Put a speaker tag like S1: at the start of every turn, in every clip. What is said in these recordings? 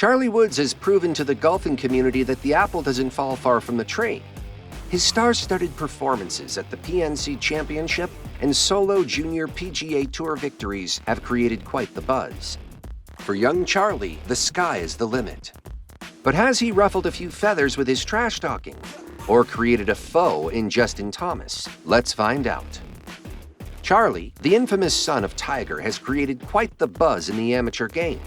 S1: Charlie Woods has proven to the golfing community that the apple doesn't fall far from the tree. His star-studded performances at the PNC Championship and solo Junior PGA Tour victories have created quite the buzz. For young Charlie, the sky is the limit. But has he ruffled a few feathers with his trash-talking? Or created a foe in Justin Thomas? Let's find out. Charlie, the infamous son of Tiger, has created quite the buzz in the amateur game.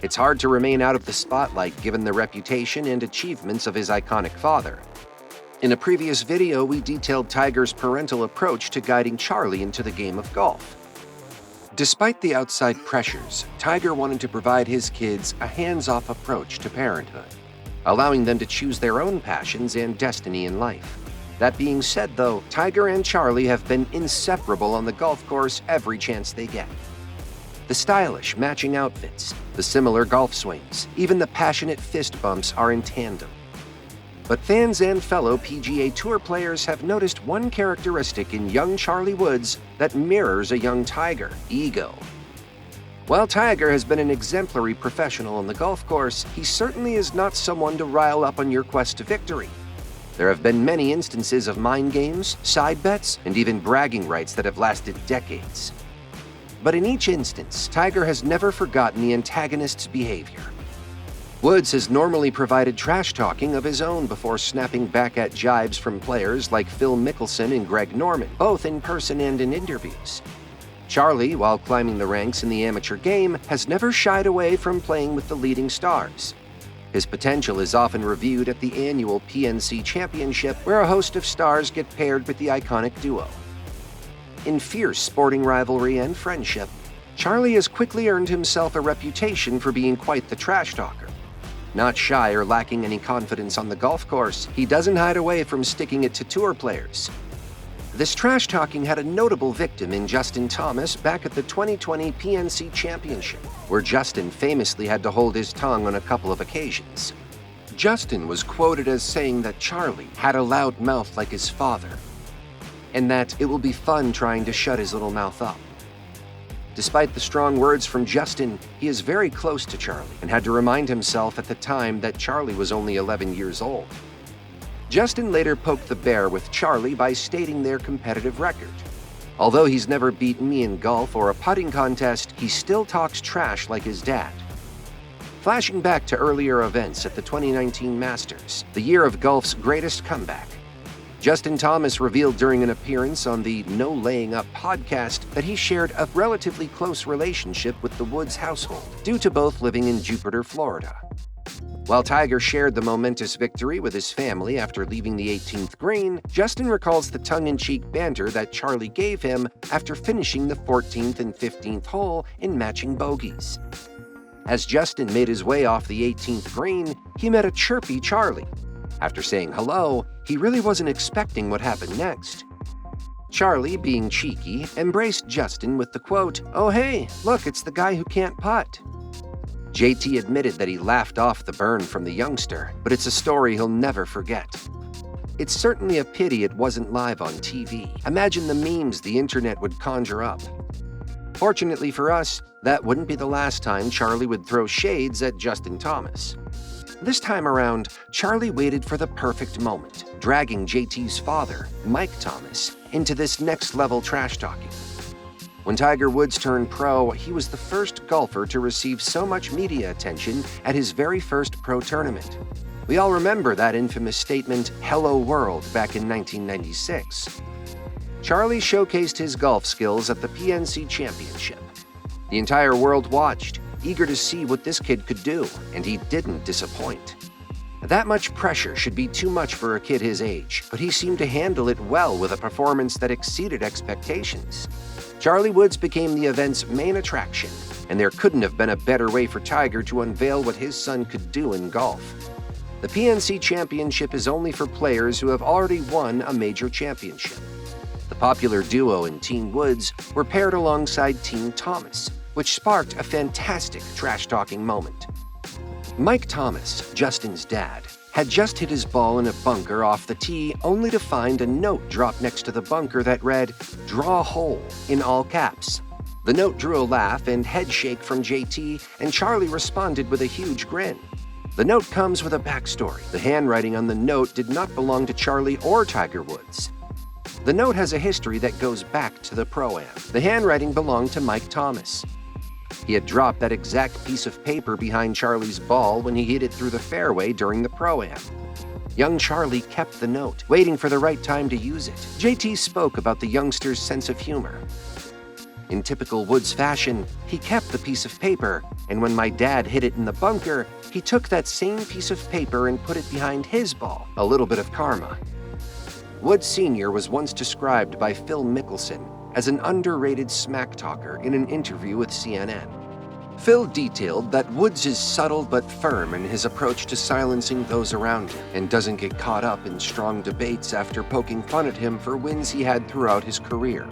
S1: It's hard to remain out of the spotlight given the reputation and achievements of his iconic father. In a previous video, we detailed Tiger's parental approach to guiding Charlie into the game of golf. Despite the outside pressures, Tiger wanted to provide his kids a hands-off approach to parenthood, allowing them to choose their own passions and destiny in life. That being said, though, Tiger and Charlie have been inseparable on the golf course every chance they get. The stylish, matching outfits, the similar golf swings, even the passionate fist bumps are in tandem. But fans and fellow PGA Tour players have noticed one characteristic in young Charlie Woods that mirrors a young Tiger: ego. While Tiger has been an exemplary professional on the golf course, he certainly is not someone to rile up on your quest to victory. There have been many instances of mind games, side bets, and even bragging rights that have lasted decades. But in each instance, Tiger has never forgotten the antagonist's behavior. Woods has normally provided trash-talking of his own before snapping back at jibes from players like Phil Mickelson and Greg Norman, both in person and in interviews. Charlie, while climbing the ranks in the amateur game, has never shied away from playing with the leading stars. His potential is often reviewed at the annual PNC Championship, where a host of stars get paired with the iconic duo. In fierce sporting rivalry and friendship, Charlie has quickly earned himself a reputation for being quite the trash talker. Not shy or lacking any confidence on the golf course, he doesn't hide away from sticking it to tour players. This trash talking had a notable victim in Justin Thomas back at the 2020 PNC Championship, where Justin famously had to hold his tongue on a couple of occasions. Justin was quoted as saying that Charlie had a loud mouth like his father, and that it will be fun trying to shut his little mouth up. Despite the strong words from Justin, he is very close to Charlie and had to remind himself at the time that Charlie was only 11 years old. Justin later poked the bear with Charlie by stating their competitive record. Although he's never beaten me in golf or a putting contest, he still talks trash like his dad. Flashing back to earlier events at the 2019 Masters, the year of golf's greatest comeback, Justin Thomas revealed during an appearance on the No Laying Up podcast that he shared a relatively close relationship with the Woods household, due to both living in Jupiter, Florida. While Tiger shared the momentous victory with his family after leaving the 18th green, Justin recalls the tongue-in-cheek banter that Charlie gave him after finishing the 14th and 15th hole in matching bogeys. As Justin made his way off the 18th green, he met a chirpy Charlie. After saying hello, he really wasn't expecting what happened next. Charlie, being cheeky, embraced Justin with the quote, "Oh hey, look, it's the guy who can't putt." JT admitted that he laughed off the burn from the youngster, but it's a story he'll never forget. It's certainly a pity it wasn't live on TV. Imagine the memes the internet would conjure up. Fortunately for us, that wouldn't be the last time Charlie would throw shades at Justin Thomas. This time around, Charlie waited for the perfect moment, dragging JT's father, Mike Thomas, into this next-level trash-talking. When Tiger Woods turned pro, he was the first golfer to receive so much media attention at his very first pro tournament. We all remember that infamous statement, "Hello World," back in 1996. Charlie showcased his golf skills at the PNC Championship. The entire world watched, eager to see what this kid could do, and he didn't disappoint. That much pressure should be too much for a kid his age, but he seemed to handle it well with a performance that exceeded expectations. Charlie Woods became the event's main attraction, and there couldn't have been a better way for Tiger to unveil what his son could do in golf. The PNC Championship is only for players who have already won a major championship. The popular duo in Team Woods were paired alongside Team Thomas, which sparked a fantastic trash-talking moment. Mike Thomas, Justin's dad, had just hit his ball in a bunker off the tee only to find a note dropped next to the bunker that read, "Draw a hole," in all caps. The note drew a laugh and head shake from JT, and Charlie responded with a huge grin. The note comes with a backstory. The handwriting on the note did not belong to Charlie or Tiger Woods. The note has a history that goes back to the Pro-Am. The handwriting belonged to Mike Thomas. He had dropped that exact piece of paper behind Charlie's ball when he hit it through the fairway during the Pro-Am. Young Charlie kept the note, waiting for the right time to use it. JT spoke about the youngster's sense of humor. In typical Woods fashion, he kept the piece of paper, and when my dad hit it in the bunker, he took that same piece of paper and put it behind his ball. A little bit of karma. Woods Sr. was once described by Phil Mickelson as an underrated smack talker in an interview with CNN. Phil detailed that Woods is subtle but firm in his approach to silencing those around him and doesn't get caught up in strong debates after poking fun at him for wins he had throughout his career.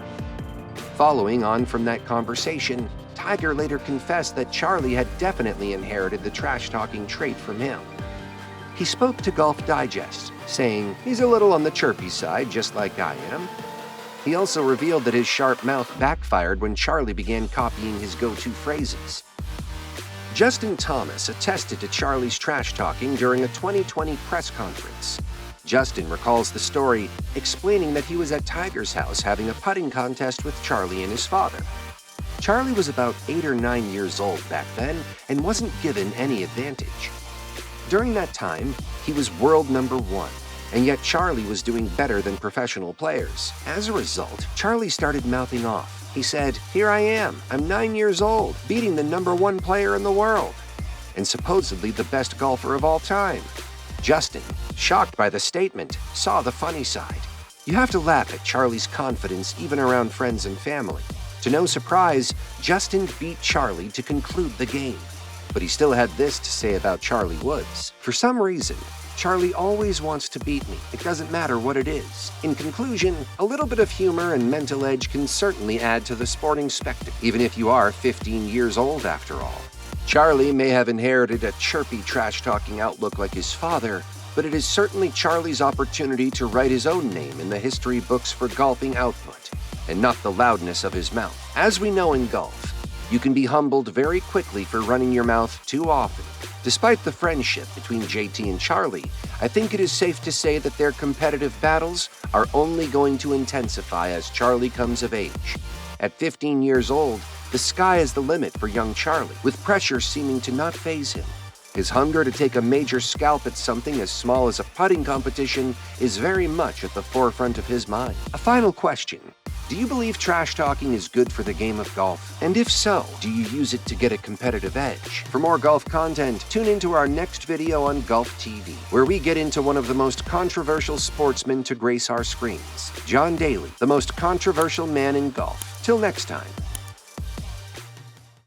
S1: Following on from that conversation, Tiger later confessed that Charlie had definitely inherited the trash-talking trait from him. He spoke to Golf Digest, saying, "He's a little on the chirpy side, just like I am." He also revealed that his sharp mouth backfired when Charlie began copying his go-to phrases. Justin Thomas attested to Charlie's trash-talking during a 2020 press conference. Justin recalls the story, explaining that he was at Tiger's house having a putting contest with Charlie and his father. Charlie was about 8 or 9 years old back then and wasn't given any advantage. During that time, he was world number 1, and yet Charlie was doing better than professional players. As a result, Charlie started mouthing off. He said, "Here I am, I'm 9 years old, beating the number 1 player in the world, and supposedly the best golfer of all time." Justin, shocked by the statement, saw the funny side. You have to laugh at Charlie's confidence even around friends and family. To no surprise, Justin beat Charlie to conclude the game. But he still had this to say about Charlie Woods. "For some reason, Charlie always wants to beat me. It doesn't matter what it is. In conclusion, a little bit of humor and mental edge can certainly add to the sporting spectacle, even if you are 15 years old after all." Charlie may have inherited a chirpy, trash-talking outlook like his father, but it is certainly Charlie's opportunity to write his own name in the history books for golfing output, and not the loudness of his mouth. As we know in golf, you can be humbled very quickly for running your mouth too often. Despite the friendship between JT and Charlie, I think it is safe to say that their competitive battles are only going to intensify as Charlie comes of age. At 15 years old, the sky is the limit for young Charlie, with pressure seeming to not faze him. His hunger to take a major scalp at something as small as a putting competition is very much at the forefront of his mind. A final question. Do you believe trash talking is good for the game of golf? And if so, do you use it to get a competitive edge? For more golf content, tune into our next video on Golf TV, where we get into one of the most controversial sportsmen to grace our screens, John Daly, the most controversial man in golf. Till next time.